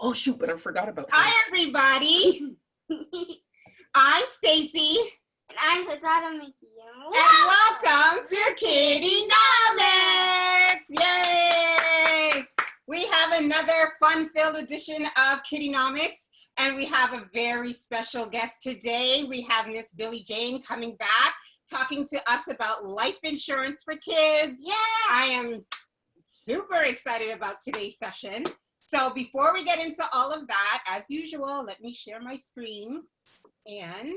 Oh shoot, but I forgot about her. Hi everybody. I'm Stacy. And I'm Hidata Mickey. And welcome to KiddieNomics! Yay! We have another fun-filled edition of KiddieNomics, and we have a very special guest today. We have Miss Billie-Jane coming back, talking to us about life insurance for kids. Yeah! I am super excited about today's session. So before we get into all of that, as usual, let me share my screen and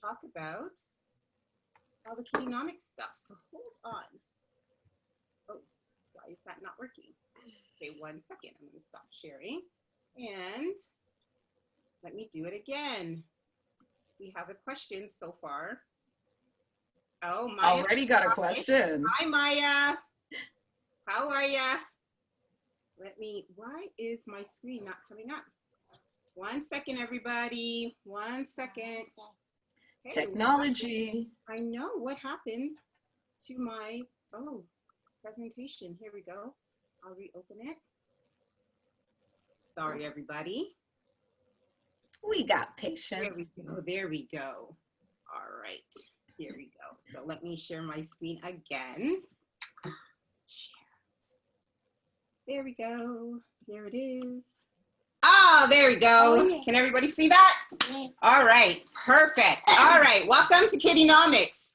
talk about all the KiddieNomics stuff. So hold on. Oh, why is that not working? Okay, 1 second. I'm going to stop sharing. And let me do it again. We have a question so far. Oh, Maya already got a question. Hi, Maya. How are ya? Why is my screen not coming up? 1 second, everybody. 1 second. Okay, Technology. I know what happens to my, presentation. Here we go. I'll reopen it. Sorry, everybody. We got patience. There we go. There we go. All right. Here we go. So let me share my screen again. Share. There we go. There it is. Oh, there we go. Oh, yeah. Can everybody see that? Yeah. All right. Perfect. All right. Welcome to KiddieNomics.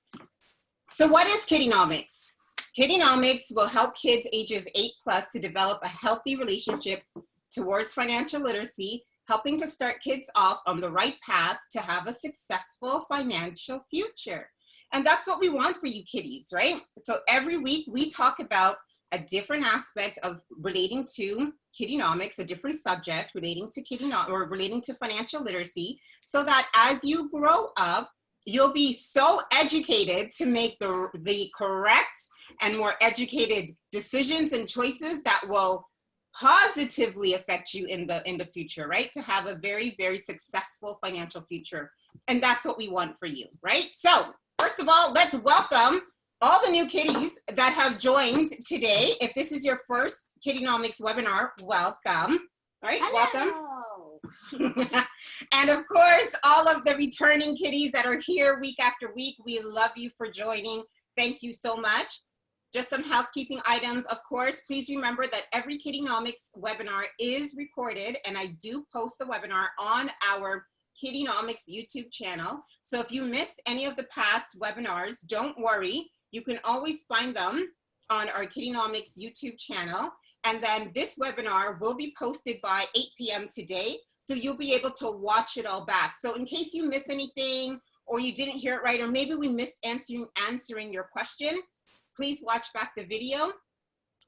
So what is KiddieNomics? KiddieNomics will help kids ages 8+ to develop a healthy relationship towards financial literacy, helping to start kids off on the right path to have a successful financial future. And that's what we want for you kiddies, right? So every week we talk about a different aspect of relating to KiddieNomics, a different subject relating to relating to financial literacy, so that as you grow up, you'll be so educated to make the correct and more educated decisions and choices that will positively affect you in the future, right? To have a very, very successful financial future. And that's what we want for you, right? So first of all, let's welcome all the new kiddies that have joined today. If this is your first KiddieNomics webinar, welcome. All right, Hello. welcome. And of course, all of the returning kiddies that are here week after week, we love you for joining. Thank you so much. Just some housekeeping items. Of course, please remember that every KiddieNomics webinar is recorded, and I do post the webinar on our KiddieNomics YouTube channel. So if you missed any of the past webinars, don't worry. You can always find them on our KiddieNomics YouTube channel. And then this webinar will be posted by 8 p.m. today. So you'll be able to watch it all back. So in case you missed anything, or you didn't hear it right, or maybe we missed answering your question, please watch back the video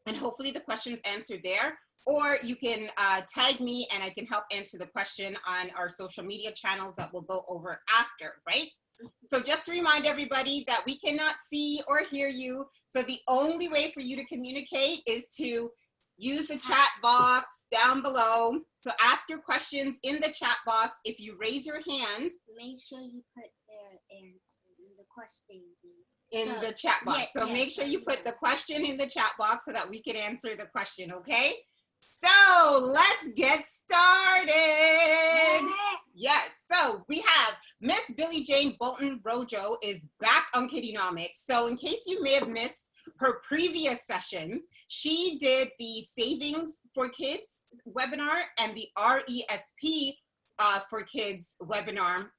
and hopefully the question's answered there. Or you can tag me and I can help answer the question on our social media channels that we'll go over after, right? So just to remind everybody that we cannot see or hear you. So the only way for you to communicate is to use the chat box down below. So ask your questions in the chat box. If you raise your hand, Make sure you put their answer in the question. in the chat box. Yeah, So yeah, make sure you put yeah. the question in the chat box so that we can answer the question, okay? So let's get started. Yes, so we have Miss Billie-Jane Bolton-Rojo is back on KiddieNomics. So in case you may have missed her previous sessions, she did the Savings for Kids webinar and the RESP for Kids webinar,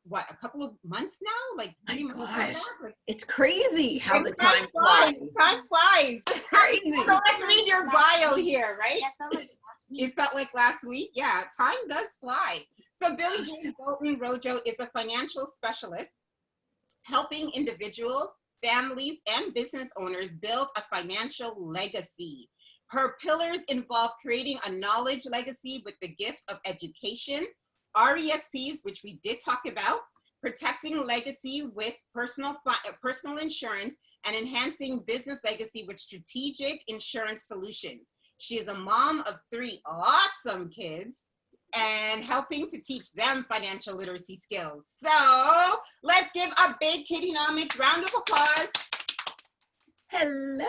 what, a couple of months now? Like 3 months Gosh, now? it's crazy how the time flies. Time flies. Crazy. So let's read your bio here, right? Yeah, that was last week. It felt like last week. Yeah, time does fly. So Billie-Jane Bolton-Rojo is a financial specialist helping individuals, families, and business owners build a financial legacy. Her pillars involve creating a knowledge legacy with the gift of education, RESPs, which we did talk about, protecting legacy with personal insurance, and enhancing business legacy with strategic insurance solutions. She is a mom of 3 awesome kids and helping to teach them financial literacy skills. So let's give a big KiddieNomics round of applause Hello.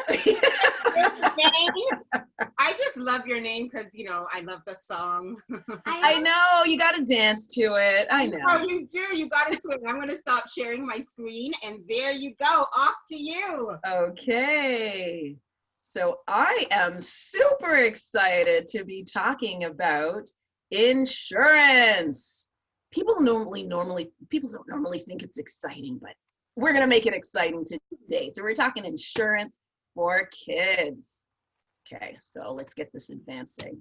I just love your name because, you know, I love the song. I know, you got to dance to it. I know. Oh, you do. You got to swing. I'm going to stop sharing my screen. And there you go. Off to you. Okay. So I am super excited to be talking about insurance. People don't normally think it's exciting, but we're going to make it exciting today. So we're talking insurance for kids. Okay, so let's get this advancing.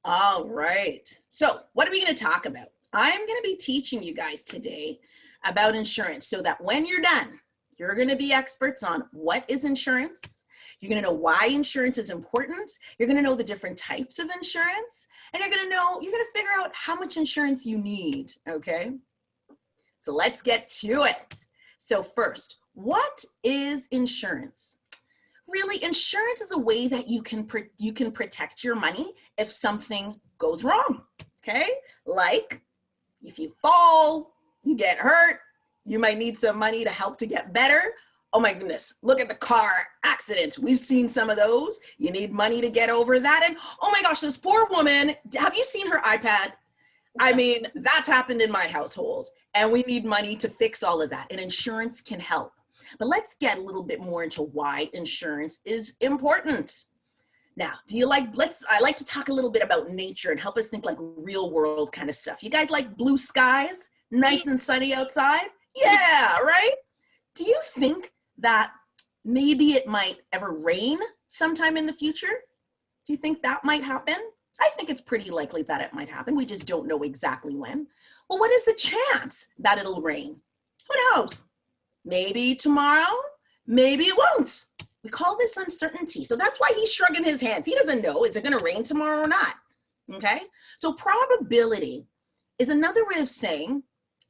All right, so what are we going to talk about? I'm going to be teaching you guys today about insurance so that when you're done, you're going to be experts on what is insurance. You're going to know why insurance is important. You're going to know the different types of insurance, and you're going to figure out how much insurance you need, okay? So let's get to it. So first, what is insurance? Really, insurance is a way that you can protect your money if something goes wrong, okay? Like if you fall, you get hurt, you might need some money to help to get better. Oh my goodness, look at the car accidents. We've seen some of those. You need money to get over that. And oh my gosh, this poor woman, have you seen her iPad? I mean, that's happened in my household, and we need money to fix all of that, and insurance can help. But let's get a little bit more into why insurance is important. Now, I like to talk a little bit about nature and help us think like real world kind of stuff. You guys like blue skies, nice and sunny outside? Yeah, right? Do you think that maybe it might ever rain sometime in the future? Do you think that might happen? I think it's pretty likely that it might happen. We just don't know exactly when. Well, what is the chance that it'll rain? Who knows? Maybe tomorrow, maybe it won't. We call this uncertainty. So that's why he's shrugging his hands. He doesn't know, is it going to rain tomorrow or not? Okay? So probability is another way of saying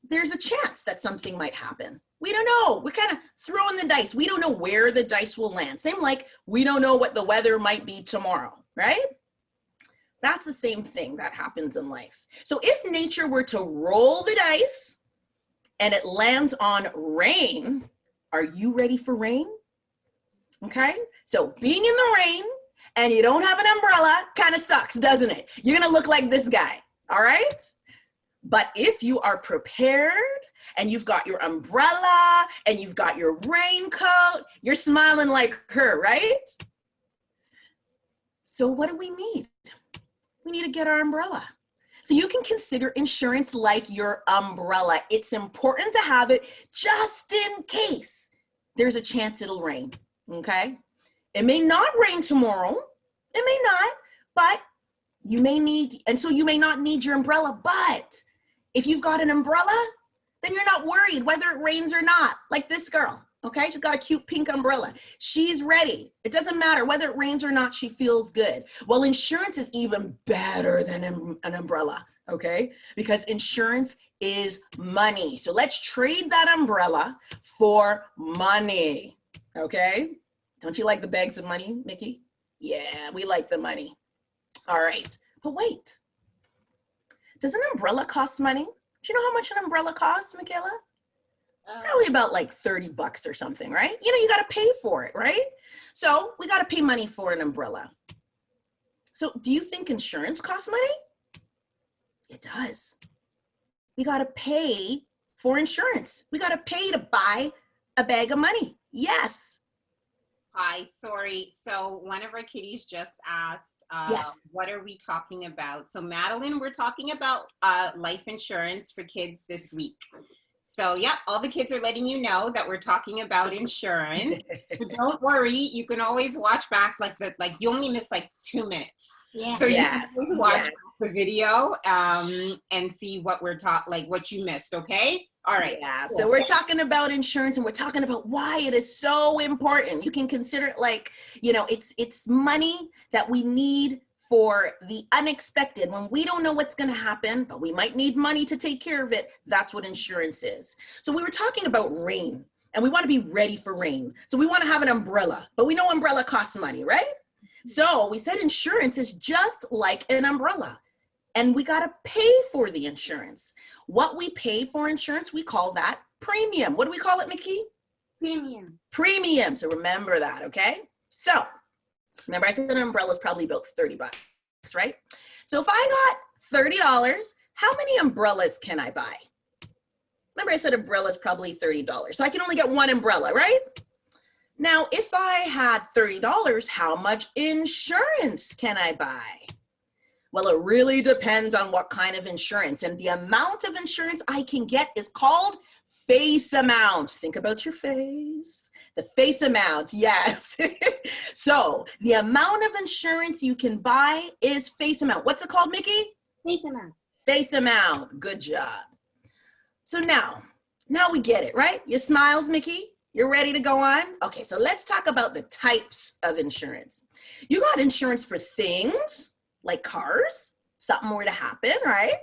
there's a chance that something might happen. We don't know. We're kind of throwing the dice. We don't know where the dice will land. Same like we don't know what the weather might be tomorrow, right? That's the same thing that happens in life. So if nature were to roll the dice and it lands on rain, are you ready for rain? Okay, so being in the rain and you don't have an umbrella kind of sucks, doesn't it? You're gonna look like this guy, all right? But if you are prepared and you've got your umbrella and you've got your raincoat, you're smiling like her, right? So what do we need? We need to get our umbrella. So you can consider insurance like your umbrella. It's important to have it just in case there's a chance it'll rain, okay? It may not rain tomorrow, it may not, but you may need, and so you may not need your umbrella, but if you've got an umbrella, then you're not worried whether it rains or not, like this girl, okay? She's got a cute pink umbrella. She's ready. It doesn't matter whether it rains or not, she feels good. Well, insurance is even better than an umbrella, okay? Because insurance is money. So let's trade that umbrella for money, okay? Don't you like the bags of money, Mickey? Yeah, we like the money. All right, but wait. Does an umbrella cost money? Do you know how much an umbrella costs, Michaela? Probably about like 30 bucks or something, right? You know, you got to pay for it, right? So we got to pay money for an umbrella. So do you think insurance costs money? It does. We got to pay for insurance. We got to pay to buy a bag of money. Yes. Hi, sorry. So one of our kiddies just asked, Yes. what are we talking about? So Madeline, we're talking about life insurance for kids this week. So yeah, all the kids are letting you know that we're talking about insurance. So don't worry, you can always watch back like you only miss like 2 minutes. Yeah. So you Yes, can always watch yes. the video and see what we're what you missed, okay? All right. Yeah, Cool. so we're talking about insurance and we're talking about why it is so important. You can consider it like, you know, it's money that we need for the unexpected. When we don't know what's going to happen, but we might need money to take care of it. That's what insurance is. So we were talking about rain and we want to be ready for rain. So we want to have an umbrella, but we know umbrella costs money, right? So we said insurance is just like an umbrella. And we got to pay for the insurance. What we pay for insurance, we call that premium. What do we call it, Mickey? Premium. Premium. So remember that, okay? So remember I said an umbrella is probably about 30 bucks, right? So if I got $30, how many umbrellas can I buy? Remember I said umbrella is probably $30. So I can only get one umbrella, right? Now, if I had $30, how much insurance can I buy? Well, it really depends on what kind of insurance, and the amount of insurance I can get is called face amount. Think about your face. The face amount, yes. So the amount of insurance you can buy is face amount. What's it called, Mickey? Face amount. Face amount. Good job. So now we get it, right? Your smiles, Mickey? You're ready to go on? Okay, so let's talk about the types of insurance. You got insurance for things like cars, something were to happen, right?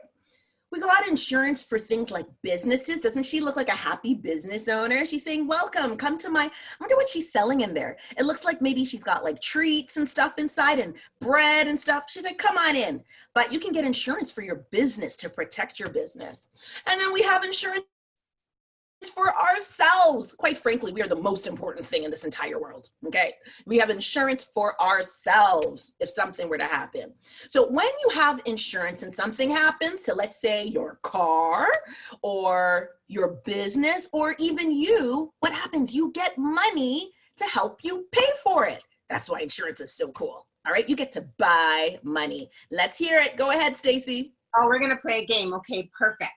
We got insurance for things like businesses. Doesn't she look like a happy business owner? She's saying, welcome, come to I wonder what she's selling in there. It looks like maybe she's got like treats and stuff inside and bread and stuff. She's like, come on in. But you can get insurance for your business to protect your business. And then we have insurance for ourselves. Quite frankly, we are the most important thing in this entire world, okay? We have insurance for ourselves if something were to happen. So when you have insurance and something happens, so let's say your car or your business or even you, what happens? You get money to help you pay for it. That's why insurance is so cool, all right? You get to buy money. Let's hear it. Go ahead, Stacy. Oh, we're gonna play a game. Okay, perfect.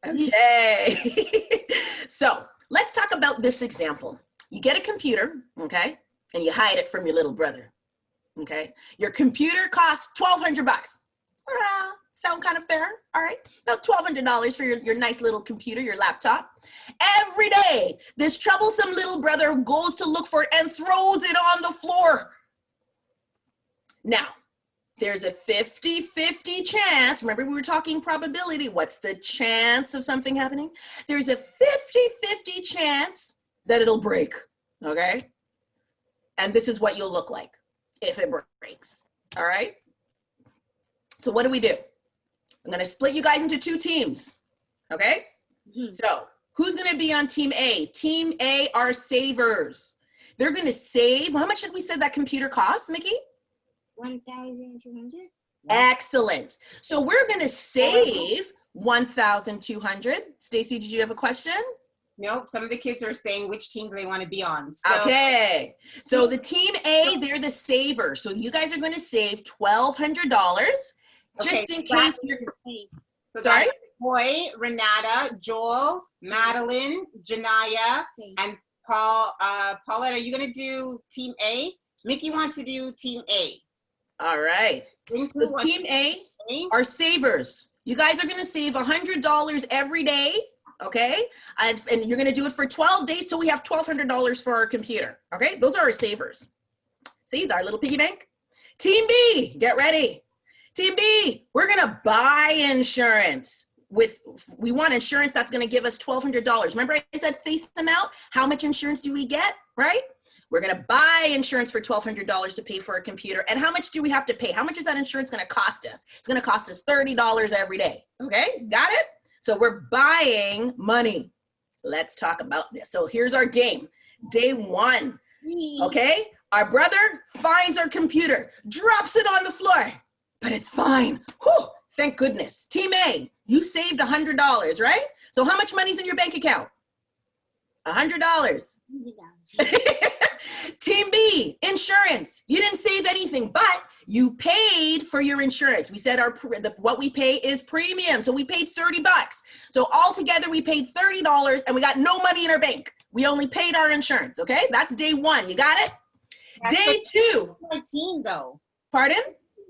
Okay. So let's talk about this example. You get a computer, okay, and you hide it from your little brother, okay? Your computer costs $1,200 bucks. Sound kind of fair, all right? About $1,200 for your nice little computer, your laptop. Every day, this troublesome little brother goes to look for it and throws it on the floor. Now, there's a 50-50 chance. Remember we were talking probability. What's the chance of something happening? There's a 50-50 chance that it'll break, okay? And this is what you'll look like if it breaks, all right? So what do we do? I'm gonna split you guys into two teams, okay? So who's gonna be on team A? Team A are savers. They're gonna save, how much did we say that computer costs, Mickey? 1,200. Excellent. So we're going to save 1,200. Stacy, did you have a question? Nope, some of the kids are saying which team they want to be on. So, okay. So the team A, they're the savers. So you guys are going to save $1,200 just in case you're. So Sorry? Boy, Renata, Joel, Madeline, Janaya, and Paul. Paulette, are you going to do team A? Mickey wants to do team A. All right. The team A are savers. You guys are going to save $100 every day, okay? And you're going to do it for 12 days till we have $1,200 for our computer, okay? Those are our savers. See, our little piggy bank. Team B, get ready. Team B, we're going to buy insurance. We want insurance that's going to give us $1,200. Remember I said face amount? How much insurance do we get, right? We're going to buy insurance for $1,200 to pay for a computer. And how much do we have to pay? How much is that insurance going to cost us? It's going to cost us $30 every day. Okay, got it? So we're buying money. Let's talk about this. So here's our game. Day one, okay? Our brother finds our computer, drops it on the floor, but it's fine. Whew, thank goodness. Team A, you saved $100, right? So how much money's in your bank account? $100. Team B, insurance. You didn't save anything, but you paid for your insurance. We said what we pay is premium, so we paid 30 bucks. So altogether, we paid $30, and we got no money in our bank. We only paid our insurance, okay? That's day one. You got it? That's day two. My team, though. Pardon?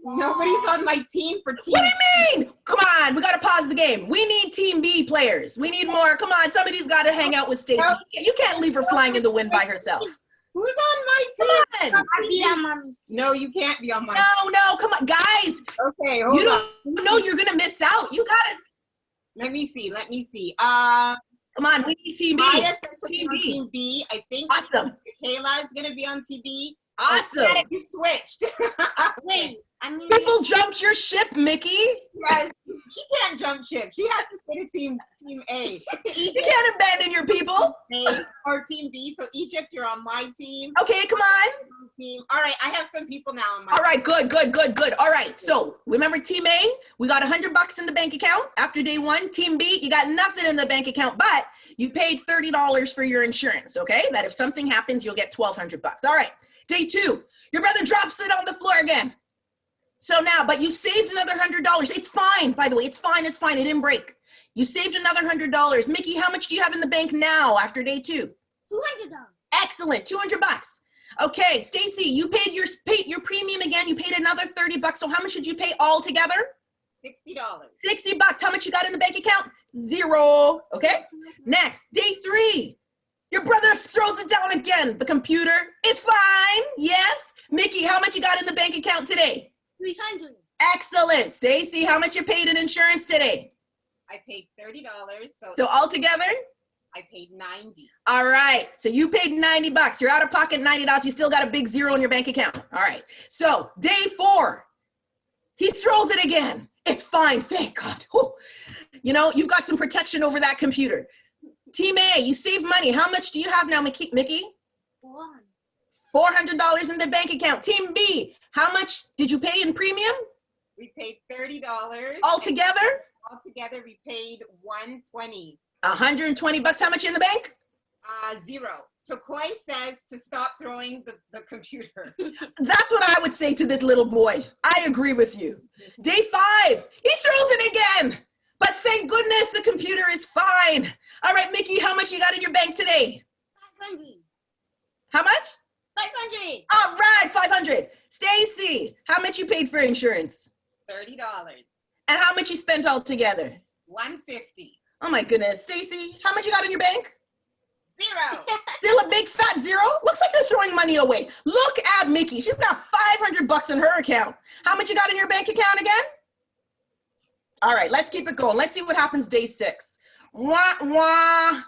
Nobody's on my team for team. What do you mean? Come on, we got to pause the game. We need team B players. We need more. Come on, somebody's got to hang out with Stacy. You can't leave her flying in the wind by herself. Who's on my team? Come on. I'll be on mommy's team. No, you can't be on my team. No, come on, guys. Okay, You hold on. don't know you're gonna miss out. You gotta. Let me see. Come on, we need team B. Maya said she's on team B. I think Awesome. Kayla is gonna be on team B. Awesome. Okay, you switched. Wait, I'm gonna People jumped your ship, Mickey. Yes, She can't jump ship. She has to stay to team A. You can't abandon your people. A or team B. So Egypt, you're on my team. Okay, come on. Team. All right, I have some people now on my All right, good. All right, so remember team A, we got $100 in the bank account after day one. Team B, you got nothing in the bank account, but you paid $30 for your insurance, okay? That if something happens, you'll get $1,200. All right, day two, your brother drops it on the floor again. So now, but you've saved another $100. It's fine, by the way, it's fine. It didn't break. You saved another $100. Mickey, how much do you have in the bank now after day two? $200. Excellent, $200. Okay, Stacy, you paid your premium again. You paid another $30. So how much did you pay all together? $60. $60. How much you got in the bank account? $0. Okay. Next, day three. Your brother throws it down again. The computer is fine. Yes. Mickey, how much you got in the bank account today? $300. Excellent. Stacy, how much you paid in insurance today? I paid $30. So all together? I paid $90. All right. So you paid $90. You're out of pocket $90. You still got a big zero in your bank account. All right. So day four, he throws it again. It's fine. Thank God. Whew. You know, you've got some protection over that computer. Team A, you save money. How much do you have now, Mickey? $400 in the bank account. Team B, how much did you pay in premium? We paid $30. All together? All together, we paid $120. $120. How much in the bank? $0. So Koi says to stop throwing the computer. That's what I would say to this little boy. I agree with you. Day five, he throws it again. But thank goodness the computer is fine. All right, Mickey, how much you got in your bank today? 500. How much? 500. All right, 500. Stacy, how much you paid for insurance? $30. And how much you spent all together? $150. Oh my goodness. Stacy, how much you got in your bank? $0. Still a big fat zero? Looks like you're throwing money away. Look at Mickey. She's got $500 in her account. How much you got in your bank account again? All right, let's keep it going. Let's see what happens day six. Wah, wah.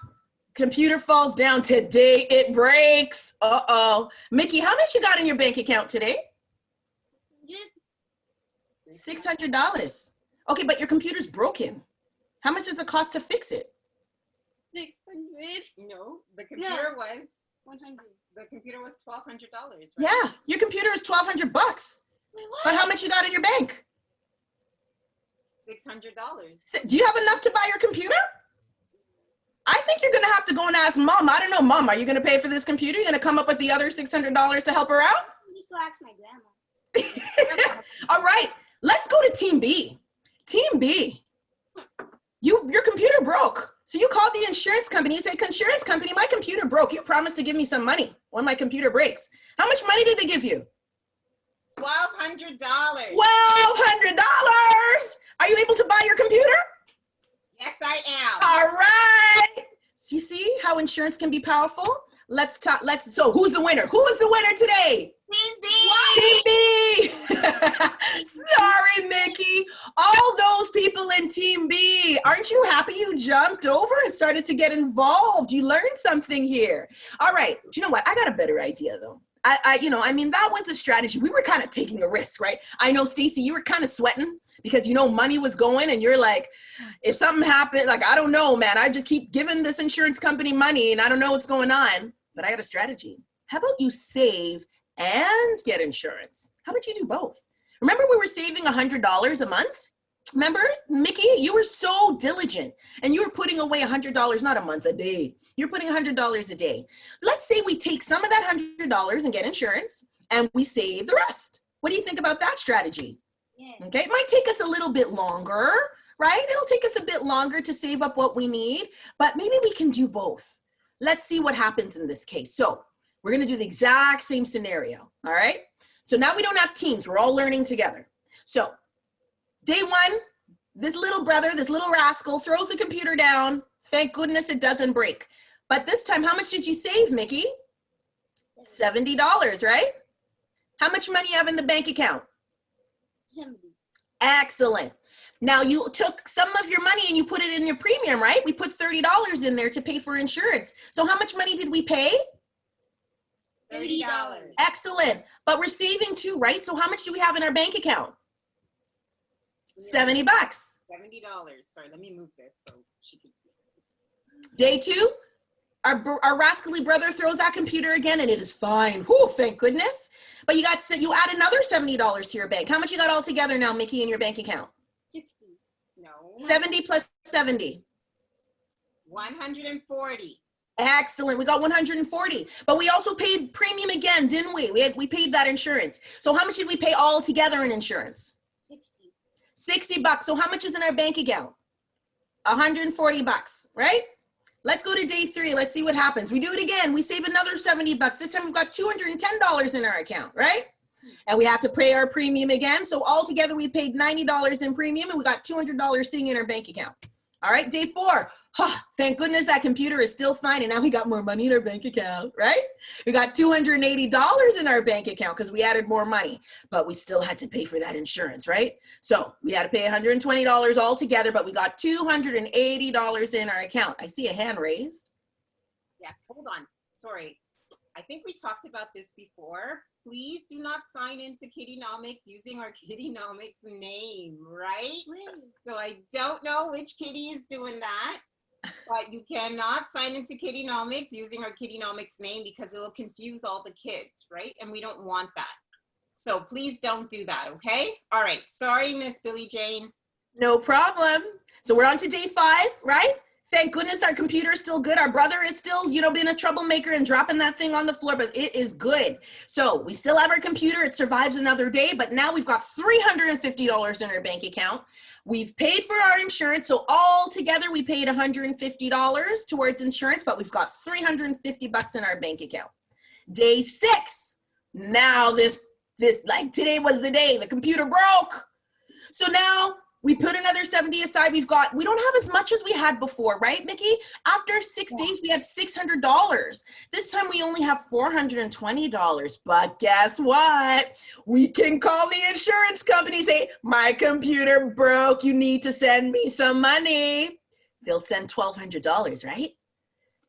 Computer falls down today. It breaks. Uh-oh. Mickey, how much you got in your bank account today? $600. Okay, but your computer's broken. How much does it cost to fix it? 600. No, the computer was 100. the computer was $1,200. Right? Yeah, your computer is $1,200. Wait, what? But how much you got in your bank? $600. Do you have enough to buy your computer? I think you're gonna have to go and ask Mom. I don't know, Mom, are you gonna pay for this computer? You're gonna come up with the other $600 to help her out? Just go ask my grandma. All right, let's go to Team B. Team B, your computer broke. So you called the insurance company. You said, insurance company, my computer broke. You promised to give me some money when my computer breaks. How much money did they give you? $1,200. $1,200. Are you able to buy your computer? Yes, I am. All right. You see how insurance can be powerful? Let's talk. So who's the winner? Who is the winner today? Team B. Team B. Sorry, Mickey. All those people in Team B, aren't you happy you jumped over and started to get involved? You learned something here. All right. Do you know what? I got a better idea though. I mean, that was a strategy. We were kind of taking a risk, right? I know, Stacy, you were kind of sweating because, you know, money was going and you're like, if something happened, like, I don't know, man, I just keep giving this insurance company money and I don't know what's going on, but I got a strategy. How about you save and get insurance? How about you do both? Remember we were saving $100 a month? Remember, Mickey, you were so diligent and you were putting away $100, not a month, a day. You're putting $100 a day. Let's say we take some of that $100 and get insurance and we save the rest. What do you think about that strategy? Yeah. Okay, it might take us a little bit longer, right? It'll take us a bit longer to save up what we need, but maybe we can do both. Let's see what happens in this case. So we're gonna do the exact same scenario, all right? So now we don't have teams, we're all learning together. So day one, this little brother, this little rascal throws the computer down. Thank goodness it doesn't break. But this time, how much did you save, Mickey? $70, right? How much money you have in the bank account? 70. Excellent. Now you took some of your money and you put it in your premium, right? We put $30 in there to pay for insurance. So how much money did we pay? $30. Excellent. But we're saving too, right? So how much do we have in our bank account? $70. $70. Sorry, let me move this so she can see. Day 2, our rascally brother throws that computer again, and it is fine. Whew, thank goodness. But you add another $70 to your bank. How much you got all together now, Mickey, in your bank account? 60. No. 70 plus 70. 140. Excellent. We got 140. But we also paid premium again, didn't we? We paid that insurance. So how much did we pay all together in insurance? 60 bucks. So how much is in our bank account? 140 bucks, right? Let's go to day 3. Let's see what happens. We do it again. We save another 70 bucks. This time we've got $210 in our account, right? And we have to pay our premium again. So all together we paid $90 in premium, and we got $200 sitting in our bank account. All right, day 4. Thank goodness that computer is still fine, and now we got more money in our bank account, right? We got $280 in our bank account because we added more money, but we still had to pay for that insurance, right? So we had to pay $120 all together, but we got $280 in our account. I see a hand raised. Yes, hold on. Sorry. I think we talked about this before. Please do not sign into KiddieNomics using our KiddieNomics name, right? So I don't know which Kiddie is doing that, but you cannot sign into KiddieNomics using our KiddieNomics name because it will confuse all the kids, right? And we don't want that. So please don't do that, okay? All right. Sorry, Miss Billie-Jane. No problem. So we're on to day 5, right? Thank goodness our computer is still good. Our brother is still, being a troublemaker and dropping that thing on the floor, but it is good. So we still have our computer. It survives another day, but now we've got $350 in our bank account. We've paid for our insurance. So all together we paid $150 towards insurance, but we've got 350 bucks in our bank account. Day 6. Now this like today was the day the computer broke. So now we put another 70 aside. We don't have as much as we had before, right, Mickey? After 6 days, we had $600. This time we only have $420. But guess what? We can call the insurance company, say, my computer broke. You need to send me some money. They'll send $1,200, right?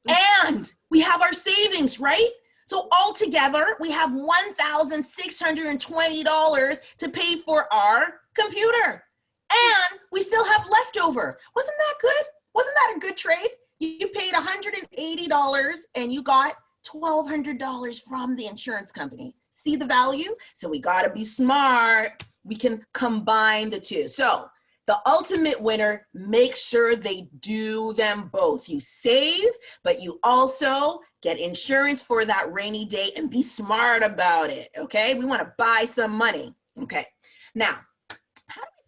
And we have our savings, right? So altogether, we have $1,620 to pay for our computer. And we still have leftover. Wasn't that good? Wasn't that a good trade? You paid $180 and you got $1,200 from the insurance company. See the value? So we gotta be smart. We can combine the two. So the ultimate winner, make sure they do them both. You save, but you also get insurance for that rainy day and be smart about it, okay? We wanna buy some money, okay? Now,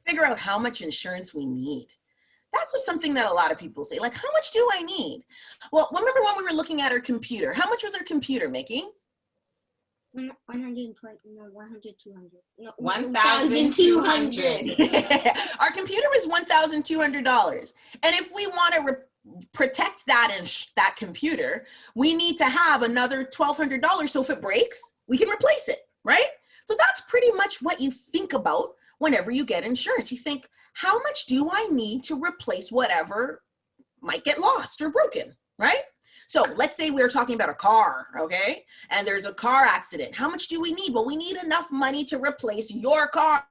figure out how much insurance we need. That's something that a lot of people say, like, how much do I need? Well, remember when we were looking at our computer? How much was our computer, Mickey? 120, no, 100, 200. No, 1,200. Our computer was $1,200. And if we want to protect that computer, we need to have another $1,200. So if it breaks, we can replace it, right? So that's pretty much what you think about whenever you get insurance. You think, how much do I need to replace whatever might get lost or broken, right? So let's say we're talking about a car, okay? And there's a car accident. How much do we need? Well, we need enough money to replace your car,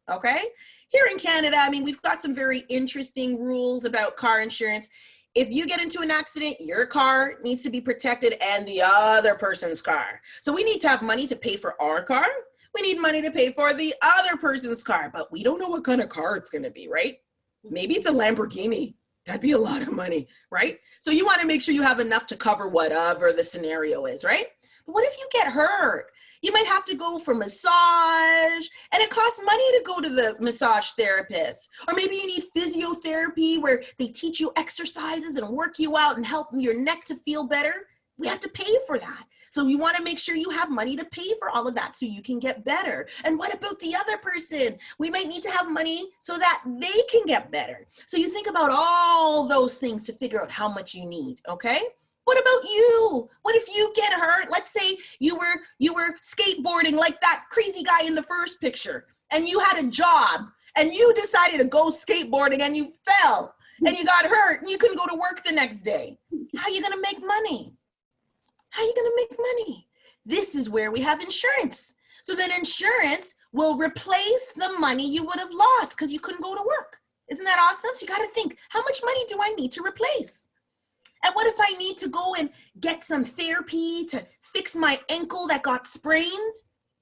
okay? Here in Canada, I mean, we've got some very interesting rules about car insurance. If you get into an accident, your car needs to be protected and the other person's car. So we need to have money to pay for our car. We need money to pay for the other person's car, but we don't know what kind of car it's gonna be, right? Maybe it's a Lamborghini. That'd be a lot of money, right? So you wanna make sure you have enough to cover whatever the scenario is, right? But what if you get hurt? You might have to go for massage, and it costs money to go to the massage therapist. Or maybe you need physiotherapy where they teach you exercises and work you out and help your neck to feel better. We have to pay for that. So you want to make sure you have money to pay for all of that so you can get better. And what about the other person? We might need to have money so that they can get better. So you think about all those things to figure out how much you need, okay? What about you? What if you get hurt? Let's say you were skateboarding like that crazy guy in the first picture, and you had a job, and you decided to go skateboarding and you fell, and you got hurt, and you couldn't go to work the next day. How are you gonna make money? How are you gonna make money? This is where we have insurance. So then insurance will replace the money you would have lost because you couldn't go to work. Isn't that awesome? So you got to think, how much money do I need to replace? And what if I need to go and get some therapy to fix my ankle that got sprained,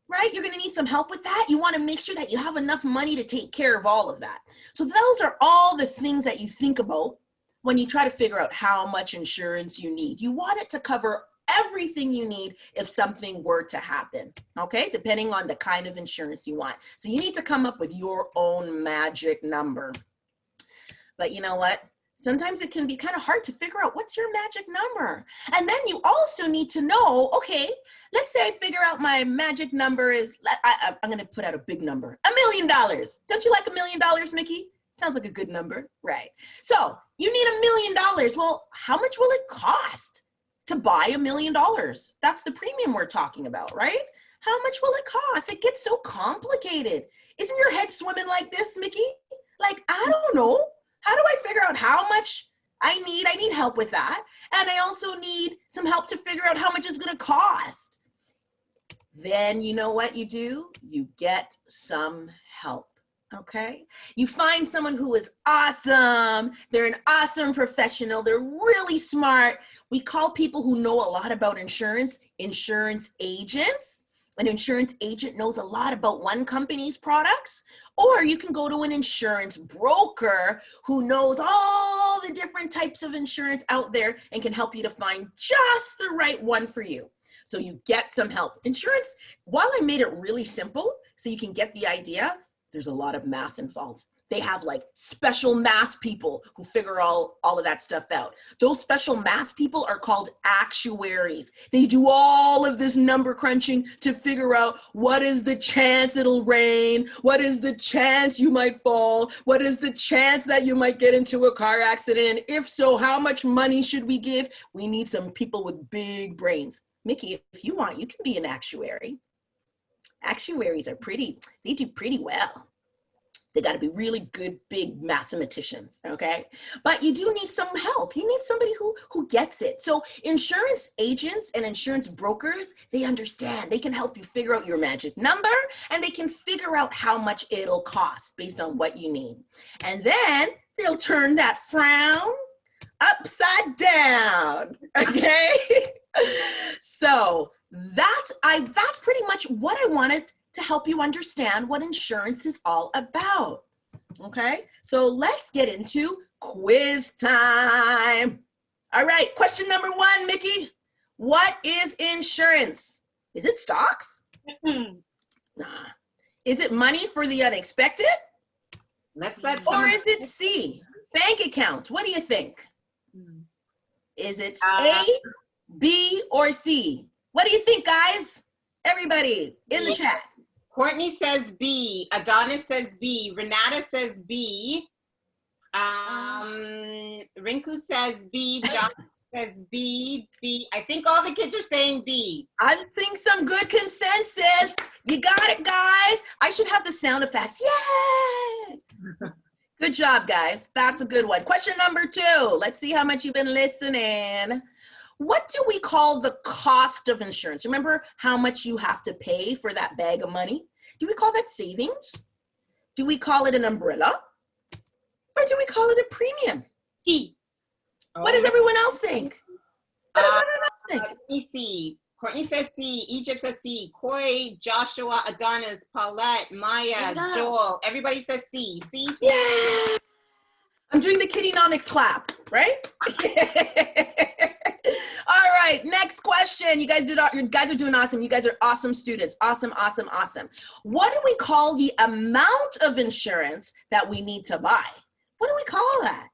right? You're going to need some help with that. You want to make sure that you have enough money to take care of all of that. So those are all the things that you think about when you try to figure out how much insurance you need. You want it to cover everything you need if something were to happen, okay? Depending on the kind of insurance you want. So you need to come up with your own magic number. But you know what? Sometimes it can be kind of hard to figure out what's your magic number. And then you also need to know, okay, let's say I figure out my magic number is, I'm gonna put out a big number, $1 million. Don't you like $1 million, Mickey? Sounds like a good number, right? So you need $1 million. Well, how much will it cost to buy $1 million? That's the premium we're talking about, right? How much will it cost? It gets so complicated. Isn't your head swimming like this, Mickey? Like, I don't know. How do I figure out how much I need? I need help with that. And I also need some help to figure out how much it's going to cost. Then you know what you do? You get some help. Okay? You find someone who is awesome. They're an awesome professional. They're really smart. We call people who know a lot about insurance agents. An insurance agent knows a lot about one company's products, or you can go to an insurance broker who knows all the different types of insurance out there and can help you to find just the right one for you. So you get some help. Insurance, while I made it really simple so you can get the idea, there's a lot of math involved. They have like special math people who figure all of that stuff out. Those special math people are called actuaries. They do all of this number crunching to figure out what is the chance it'll rain, what is the chance you might fall, what is the chance that you might get into a car accident, and if so, how much money should we give? We need some people with big brains. Mickey, if you want, you can be an actuary. Actuaries are they do pretty well. They got to be really good, big mathematicians, okay? But you do need some help. You need somebody who gets it. So insurance agents and insurance brokers, they understand. They can help you figure out your magic number, and they can figure out how much it'll cost based on what you need. And then they'll turn that frown upside down, okay? So that's pretty much what I wanted to help you understand what insurance is all about, okay? So let's get into quiz time. All right, question number 1, Mickey. What is insurance? Is it stocks? Nah. Is it money for the unexpected? Or is it C, bank account? What do you think? Is it A, B, or C? What do you think, guys? Everybody in the chat. Courtney says B. Adonis says B. Renata says B. Rinku says B. Josh says B. B. I think all the kids are saying B. I'm seeing some good consensus. You got it, guys. I should have the sound effects. Yay! Good job, guys. That's a good one. Question number 2. Let's see how much you've been listening. What do we call the cost of insurance? Remember how much you have to pay for that bag of money? Do we call that savings? Do we call it an umbrella? Or do we call it a premium? C. What does everyone else think? What does everyone else think? Let me see. Courtney says C. Egypt says C. Koi, Joshua, Adonis, Paulette, Maya, Joel. Everybody says C. C. C. Yeah. I'm doing the KiddieNomics clap, right? All right, next question. You guys are doing awesome. You guys are awesome students. Awesome, awesome, awesome. What do we call the amount of insurance that we need to buy? What do we call that?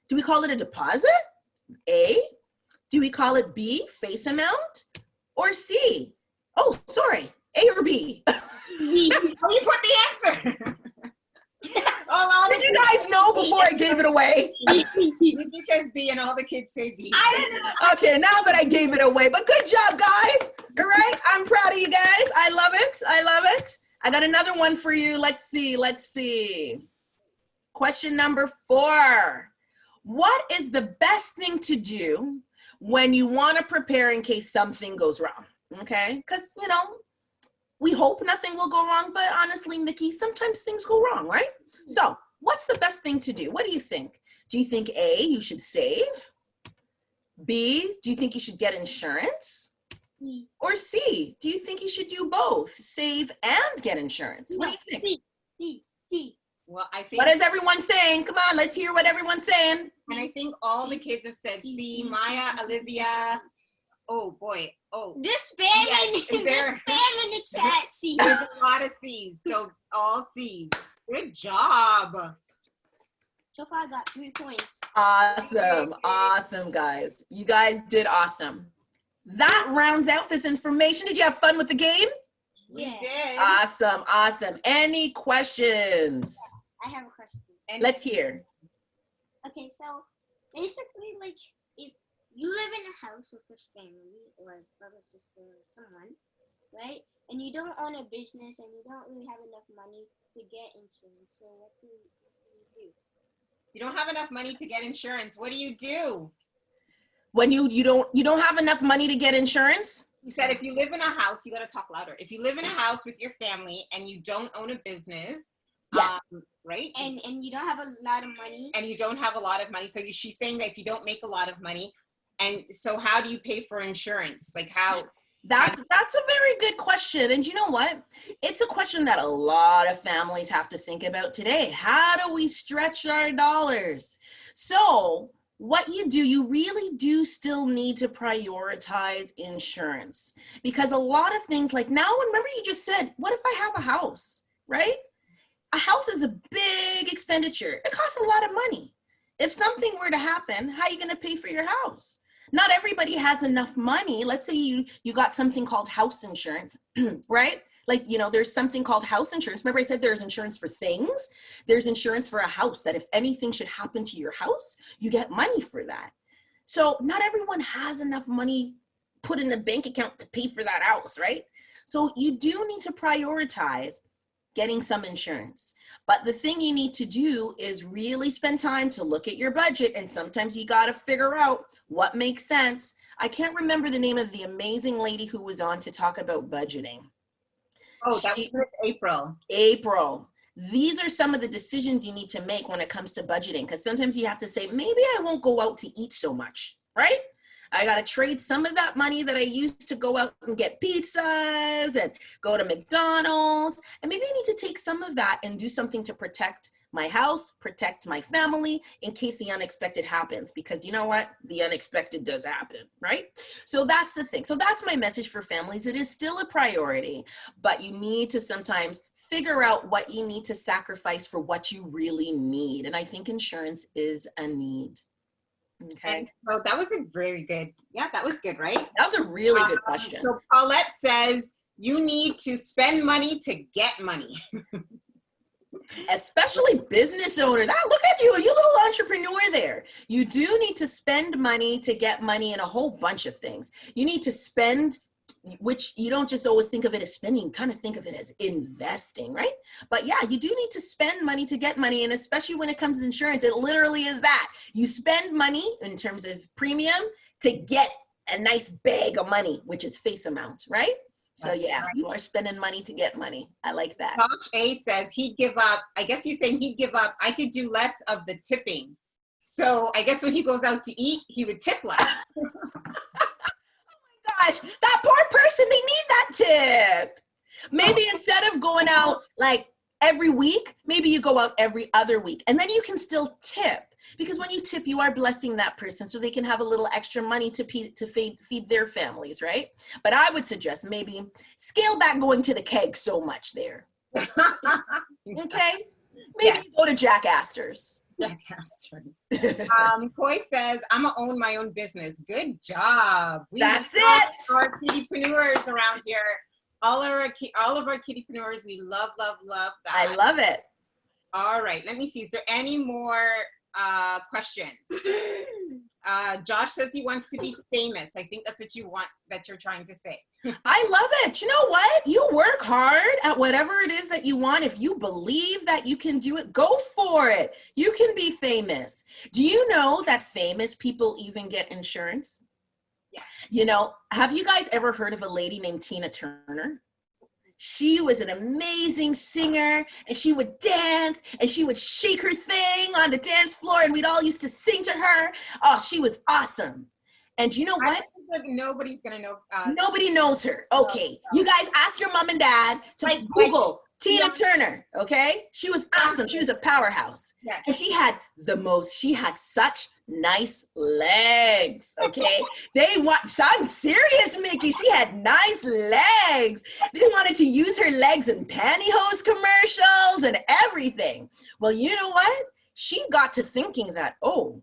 Do we call it a deposit? A? Do we call it B, face amount? Or C? Oh, sorry, A or B? Oh, you put the answer. Oh, did you guys know before I gave it away? Nikki says B and all the kids say B. Okay, now that I gave it away, but good job, guys. All right, I'm proud of you guys. I love it. I love it. I got another one for you. Let's see. Question number 4. What is the best thing to do when you want to prepare in case something goes wrong? Okay, because, we hope nothing will go wrong, but honestly, Mickey, sometimes things go wrong, right? So what's the best thing thing to do. What do you think? Do you think A, you should save? B, do you think you should get insurance? Or C, do you think you should do both, save and get insurance? What do you think? C. Well, I think. What is everyone saying? Come on, let's hear what everyone's saying. And I think all the kids have said C. Maya, Olivia. Oh boy. Oh. This spam in the chat. C. There's a lot of C's. So all C's. Good job. So far, I got 3 points. Awesome. Awesome, guys. You guys did awesome. That rounds out this information. Did you have fun with the game? We Yeah. did. Awesome. Awesome. Any questions? I have a question. Let's hear. Okay, so basically, like, if you live in a house with your family or brother, sister, or someone, right? And you don't own a business and you don't really have enough money to get insurance. So what do you do? You don't have enough money to get insurance. What do you do? When you don't have enough money to get insurance? You said if you live in a house, you got to talk louder. If you live in a house with your family and you don't own a business, Yes. Right? And you don't have a lot of money. And you don't have a lot of money. So she's saying that if you don't make a lot of money, and so how do you pay for insurance? Like how? That's a very good question. And you know what? It's a question that a lot of families have to think about today. How do we stretch our dollars? So what you do, you really do still need to prioritize insurance, because a lot of things, like now, remember you just said, what if I have a house, right? A house is a big expenditure. It costs a lot of money. If something were to happen, how are you going to pay for your house? Not everybody has enough money. Let's say you got something called house insurance, right? Like, you know, there's something called house insurance. Remember I said there's insurance for things? There's insurance for a house, that if anything should happen to your house, you get money for that. So not everyone has enough money put in a bank account to pay for that house, right? So you do need to prioritize getting some insurance. But the thing you need to do is really spend time to look at your budget, and sometimes you got to figure out what makes sense. I can't remember the name of the amazing lady who was on to talk about budgeting. Oh, that was April. April. These are some of the decisions you need to make when it comes to budgeting, because sometimes you have to say, maybe I won't go out to eat so much, right? I got to trade some of that money that I used to go out and get pizzas and go to McDonald's. And maybe I need to take some of that and do something to protect my house, protect my family in case the unexpected happens, because you know what? The unexpected does happen, right? So that's the thing. So that's my message for families. It is still a priority, but you need to sometimes figure out what you need to sacrifice for what you really need. And I think insurance is a need. Okay. And so that was a very good, yeah, that was good, right? That was a really good question. So Paulette says, you need to spend money to get money. Especially business owner. Look at you little entrepreneur there. You do need to spend money to get money in a whole bunch of things. You need to spend, which you don't just always think of it as spending, you kind of think of it as investing, right? But yeah, you do need to spend money to get money. And especially when it comes to insurance, it literally is that. You spend money in terms of premium to get a nice bag of money, which is face amount, right? So yeah, you are spending money to get money. I like that. Josh A says he'd give up, I guess he's saying he'd give up, I could do less of the tipping. So I guess when he goes out to eat, he would tip less. Gosh, that poor person, they need that tip. Maybe instead of going out like every week, maybe you go out every other week, and then you can still tip, because when you tip, you are blessing that person so they can have a little extra money to feed their families, right? But I would suggest maybe scale back going to the keg so much there. Okay? Maybe go to Jack Astor's. Coy says, I'm gonna own my own business. Good job. That's it. Our kiddipreneurs around here. All of our kiddipreneurs, we love that. I love it. All right, let me see. Is there any more questions? Josh says he wants to be famous. I think that's what you're trying to say. I love it. You know what? You work hard at whatever it is that you want. If you believe that you can do it, go for it. You can be famous. Do you know that famous people even get insurance? Yes. You know, have you guys ever heard of a lady named Tina Turner? She was an amazing singer, and she would dance, and she would shake her thing on the dance floor, and we'd all used to sing to her. Oh, she was awesome. And you know what? Like nobody's gonna know. Nobody knows her. Okay, you guys ask your mom and dad to Google Tina Turner, okay? She was awesome. She was a powerhouse. Yes. And she had such nice legs, okay? I'm serious, Mickey. She had nice legs. They wanted to use her legs in pantyhose commercials and everything. Well, you know what? She got to thinking that, oh,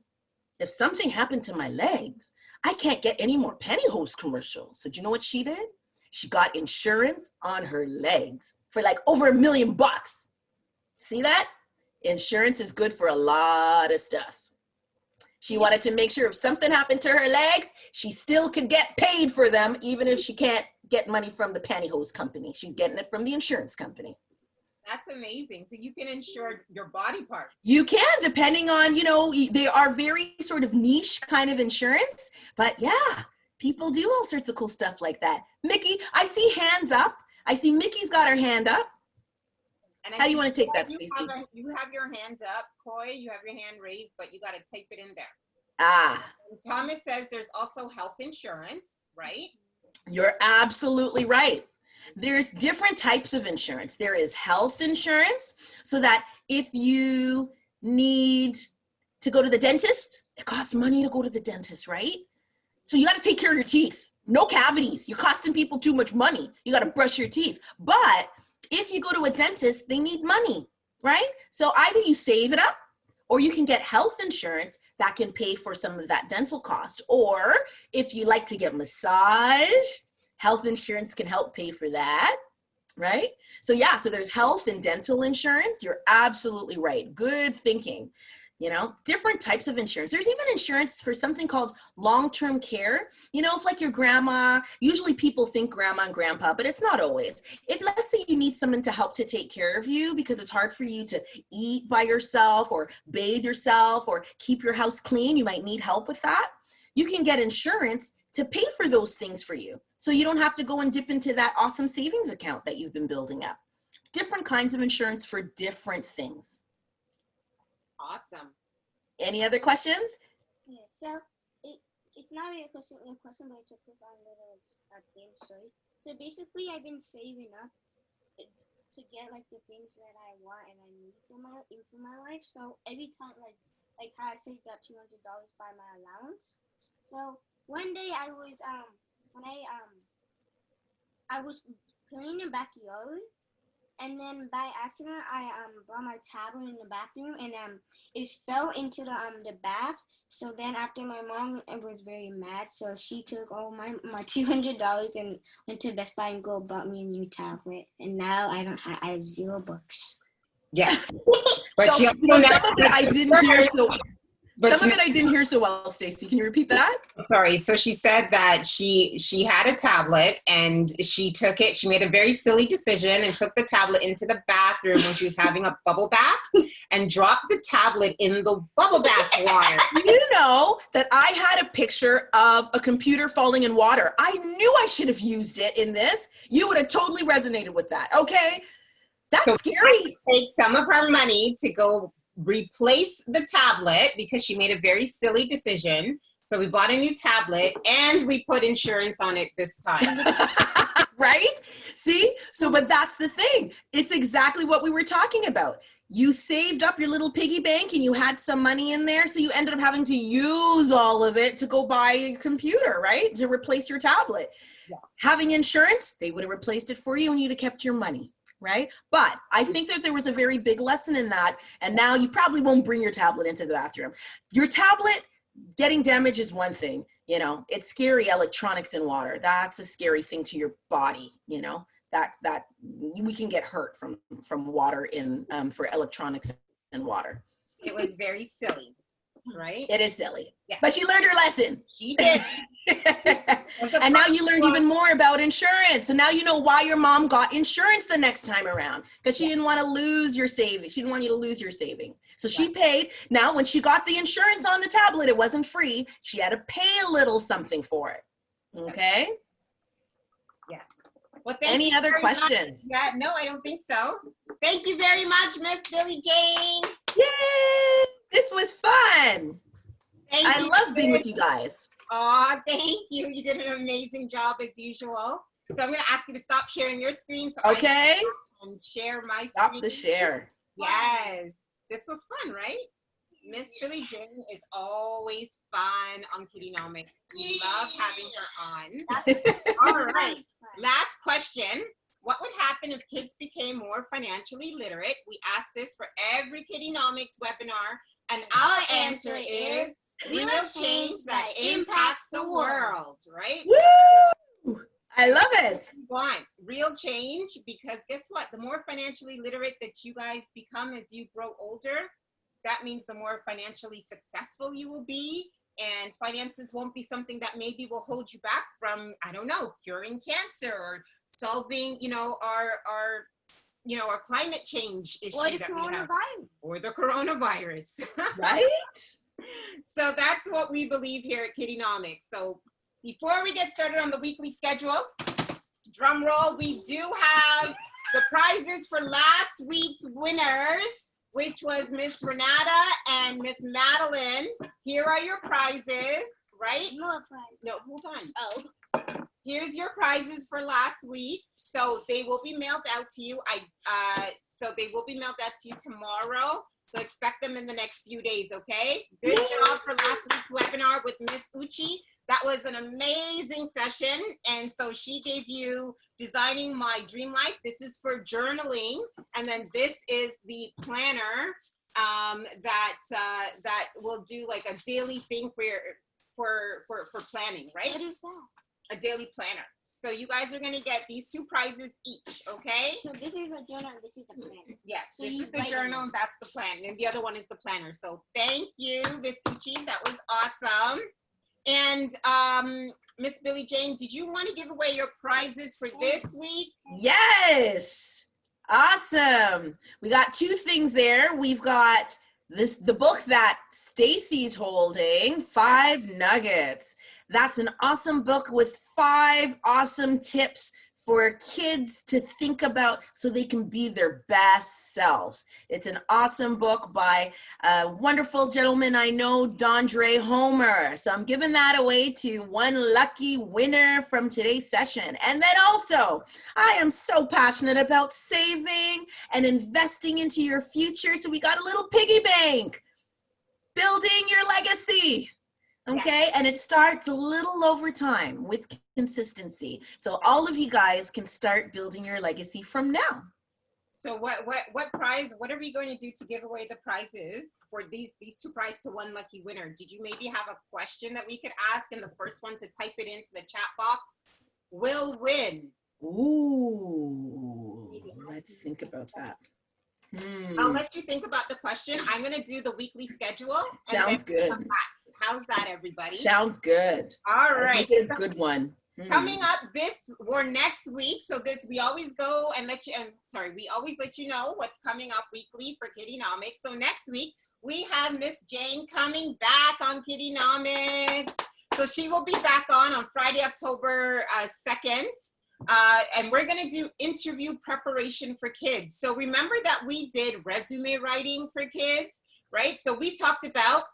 if something happened to my legs, I can't get any more pantyhose commercials. So do you know what she did? She got insurance on her legs for like over $1 million. See that? Insurance is good for a lot of stuff. She wanted to make sure if something happened to her legs, she still could get paid for them, even if she can't get money from the pantyhose company. She's getting it from the insurance company. That's amazing. So you can insure your body parts. You can, depending on, they are very sort of niche kind of insurance, but yeah, people do all sorts of cool stuff like that. Mickey, I see hands up. I see Mickey's got her hand up. And how do you want to take that, Stacey? You have your hands up, Coy, you have your hand raised, but you got to type it in there. Ah. And Thomas says there's also health insurance, right? You're absolutely right. There's different types of insurance. There is health insurance, so that if you need to go to the dentist, it costs money to go to the dentist, right? So you got to take care of your teeth. No cavities. You're costing people too much money. You got to brush your teeth. But if you go to a dentist, they need money, right? So either you save it up, or you can get health insurance that can pay for some of that dental cost. Or if you like to get massage, health insurance can help pay for that, right? So yeah, so there's health and dental insurance. You're absolutely right. Good thinking. Different types of insurance. There's even insurance for something called long-term care. If like your grandma, usually people think grandma and grandpa, but it's not always. If let's say you need someone to help to take care of you because it's hard for you to eat by yourself or bathe yourself or keep your house clean, you might need help with that. You can get insurance to pay for those things for you. So you don't have to go and dip into that awesome savings account that you've been building up. Different kinds of insurance for different things. Awesome. Any other questions? Yeah, so it's not really a question, but it's a quick little game story. So basically, I've been saving up to get like the things that I want and I need for my life. So every time, like how I saved up $200 by my allowance. So one day I was when I was playing in the backyard. And then by accident, I brought my tablet in the bathroom, and it fell into the bath. So then after, my mom was very mad, so she took all my $200 and went to Best Buy and bought me a new tablet. And now I have 0 books. Yes, but some of it I didn't hear so. Some of it I didn't hear so well, Stacey. Can you repeat that? Sorry. So she said that she had a tablet and she took it. She made a very silly decision and took the tablet into the bathroom when she was having a bubble bath and dropped the tablet in the bubble bath water. You know that I had a picture of a computer falling in water. I knew I should have used it in this. You would have totally resonated with that. Okay. That's scary. Take some of her money to go replace the tablet because she made a very silly decision. So we bought a new tablet and we put insurance on it this time. Right? See? So, but that's the thing. It's exactly what we were talking about. You saved up your little piggy bank and you had some money in there. So you ended up having to use all of it to go buy a computer, right? To replace your tablet. Yeah. Having insurance, they would have replaced it for you and you'd have kept your money. Right? But I think that there was a very big lesson in that. And now you probably won't bring your tablet into the bathroom. Your tablet getting damaged is one thing, it's scary, electronics in water. That's a scary thing to your body, that we can get hurt from water for electronics in water. It was very silly, right? It is silly. Yeah. But she learned her lesson. She did. And now you learned even more about insurance. So now you know why your mom got insurance the next time around, because she didn't want to lose your savings. She didn't want you to lose your savings. So she paid. Now, when she got the insurance on the tablet, it wasn't free. She had to pay a little something for it. Okay? Yeah. Well, thank Any you other very much. questions? Yeah, no, I don't think so. Thank you very much, Miss Billie-Jane. Yay! This was fun. Thank I you. love being with you guys. Oh, thank you. You did an amazing job as usual. So I'm going to ask you to stop sharing your screen so Okay? I can share my Stop screen. the share. Yes. This was fun, right? Miss Billie-Jane is always fun on KiddieNomics. We love having her on. All right. Last question. What would happen if kids became more financially literate? We ask this for every KiddieNomics webinar, and our answer is real change that impacts the world, right? Woo! I love it. We want real change, because guess what? The more financially literate that you guys become as you grow older, that means the more financially successful you will be, and finances won't be something that maybe will hold you back from, I don't know, curing cancer or solving, our climate change issue Or the that we have, coronavirus. or the coronavirus. Right? So that's what we believe here at KiddieNomics. So before we get started on the weekly schedule, drum roll, we do have the prizes for last week's winners, which was Miss Renata and Miss Madeline. Here are your prizes, right? More prize. No, hold on. Oh. Here's your prizes for last week. So they will be mailed out to you. So they will be mailed out to you tomorrow. So expect them in the next few days, okay? Good job for last week's webinar with Miss Uchi. That was an amazing session. And so she gave you Designing My Dream Life. This is for journaling. And then this is the planner that will do like a daily thing for planning, right? What is that? A daily planner. So you guys are going to get these two prizes each, okay? So this is a journal and this is the planner. Yes, So this you is the write journal them. and that's the plan. And the other one is the planner. So thank you, Miss Uchi. That was awesome. And Miss Billie-Jane, did you want to give away your prizes for this week? Yes. Awesome. We got two things there. We've got the book that Stacy's holding, 5 Nuggets. That's an awesome book with 5 awesome tips for kids to think about so they can be their best selves. It's an awesome book by a wonderful gentleman I know, Dondre Homer. So I'm giving that away to one lucky winner from today's session. And then also, I am so passionate about saving and investing into your future. So we got a little piggy bank, building your legacy. Okay, and it starts a little over time with consistency. So all of you guys can start building your legacy from now. So what prize, what are we going to do to give away the prizes for these 2 prizes to one lucky winner? Did you maybe have a question that we could ask, and the first one to type it into the chat box will win? Ooh, let's think about that. I'll let you think about the question. I'm going to do the weekly schedule. Sounds good. How's that, everybody? Sounds good. All right. Make it a good one. Coming up next week. So we always go and we always let you know what's coming up weekly for KiddieNomics. So next week we have Miss Jane coming back on KiddieNomics. So she will be back on Friday, October 2nd. And we're going to do interview preparation for kids. So remember that we did resume writing for kids, right? So we talked about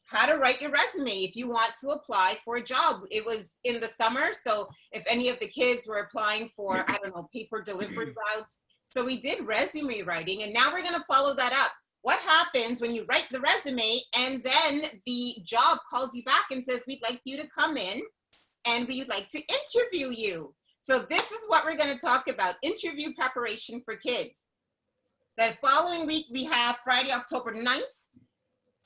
how to write your resume if you want to apply for a job. It was in the summer, so if any of the kids were applying for, I don't know, paper delivery routes. So we did resume writing, and now we're going to follow that up. What happens when you write the resume and then the job calls you back and says, we'd like you to come in and we'd like to interview you. So this is what we're going to talk about, interview preparation for kids. The following week, we have Friday, October 9th.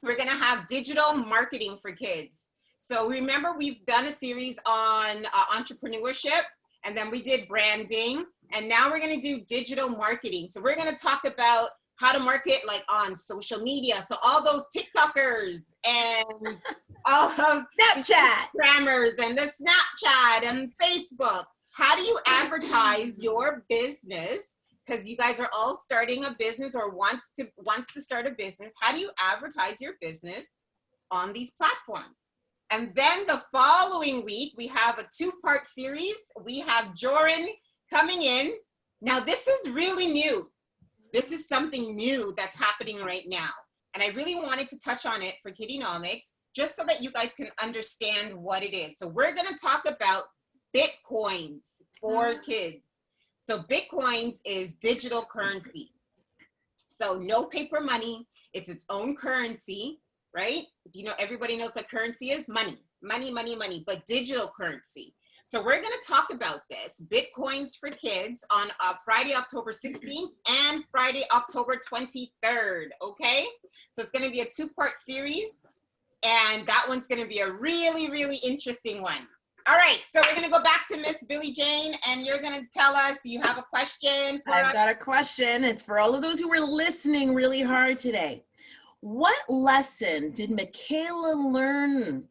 We're going to have digital marketing for kids. So remember, we've done a series on entrepreneurship, and then we did branding, and now we're going to do digital marketing. So we're going to talk about how to market like on social media. So all those TikTokers and all of Snapchat, the Instagrammers and the Snapchat and Facebook. How do you advertise your business? Because you guys are all starting a business or wants to start a business. How do you advertise your business on these platforms? And then the following week, we have a 2-part series. We have Joran coming in. Now, this is really new. This is something new that's happening right now. And I really wanted to touch on it for KiddieNomics, just so that you guys can understand what it is. So we're gonna talk about Bitcoins for kids. So Bitcoins is digital currency. So no paper money, it's its own currency, right? You know, everybody knows what currency is? Money, money, money, money, but digital currency. So we're gonna talk about this, Bitcoins for kids, on Friday, October 16th and Friday, October 23rd, okay? So it's gonna be a two-part series, and that one's gonna be a really, really interesting one. All right, so we're gonna go back to Miss Billie-Jane, and you're gonna tell us, do you have a question for us? I've got a question. It's for all of those who were listening really hard today. What lesson did Michaela learn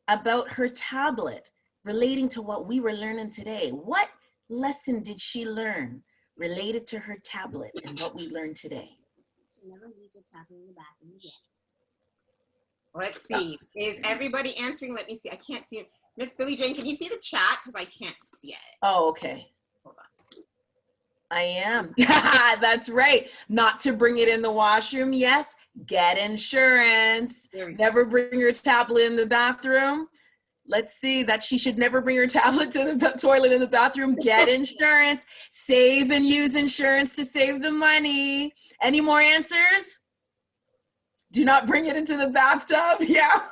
about her tablet relating to what we were learning today? What lesson did she learn related to her tablet and what we learned today? Never use your tablet in the bathroom again. Let's see, is everybody answering? Let me see, I can't see it. Miss Billie-Jane, can you see the chat? Because I can't see it. Oh, okay. Hold on. I am. That's right. Not to bring it in the washroom. Yes. Get insurance. Never bring your tablet in the bathroom. Let's see that she should never bring her tablet to the toilet in the bathroom. Get insurance. Save and use insurance to save the money. Any more answers? Do not bring it into the bathtub. Yeah.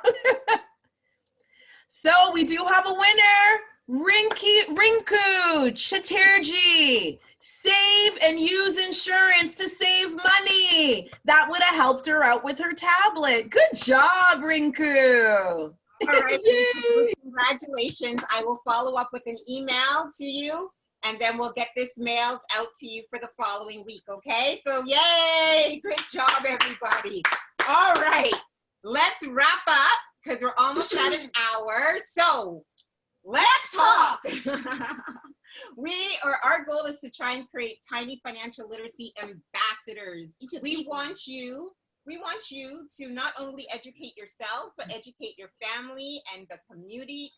So we do have a winner. Rinku Chatterjee. Save and use insurance to save money. That would have helped her out with her tablet. Good job, Rinku. All right, congratulations. I will follow up with an email to you, and then we'll get this mailed out to you for the following week, okay? So yay, good job, everybody. All right, let's wrap up because we're almost at an hour. So let's talk. Our goal is to try and create tiny financial literacy ambassadors. We want you to not only educate yourself, but educate your family and the community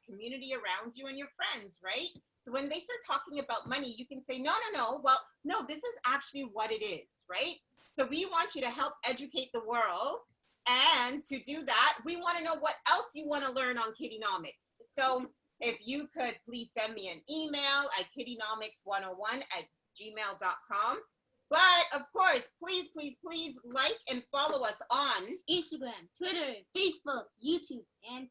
around you and your friends, right? So when they start talking about money, you can say, no, well, no, this is actually what it is, right? So we want you to help educate the world. And to do that, we want to know what else you want to learn on KiddieNomics. So if you could please send me an email at kiddienomics101@gmail.com. But of course, please like and follow us on Instagram, Twitter, Facebook, YouTube, and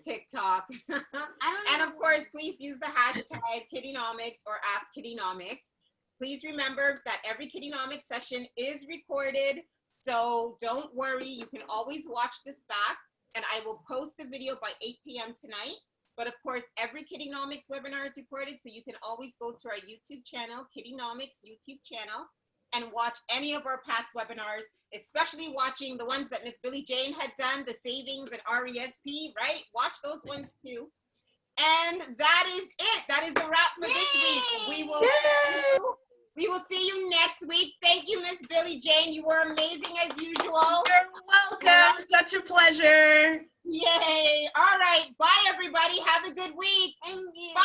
TikTok. And of course, please use the hashtag KiddieNomics or Ask KiddieNomics. Please remember that every KiddieNomics session is recorded, so don't worry, you can always watch this back, and I will post the video by 8 p.m. tonight. But of course, every KiddieNomics webinar is recorded, so you can always go to our YouTube channel, KiddieNomics YouTube channel, and watch any of our past webinars, especially watching the ones that Miss Billie-Jane had done, the savings and RESP, right? Watch those ones too. And that is it. That is the wrap for this week. We will see you next week. Thank you, Miss Billie-Jane. You were amazing as usual. You're welcome. Such a pleasure. Yay. All right. Bye, everybody. Have a good week. Thank you. Bye.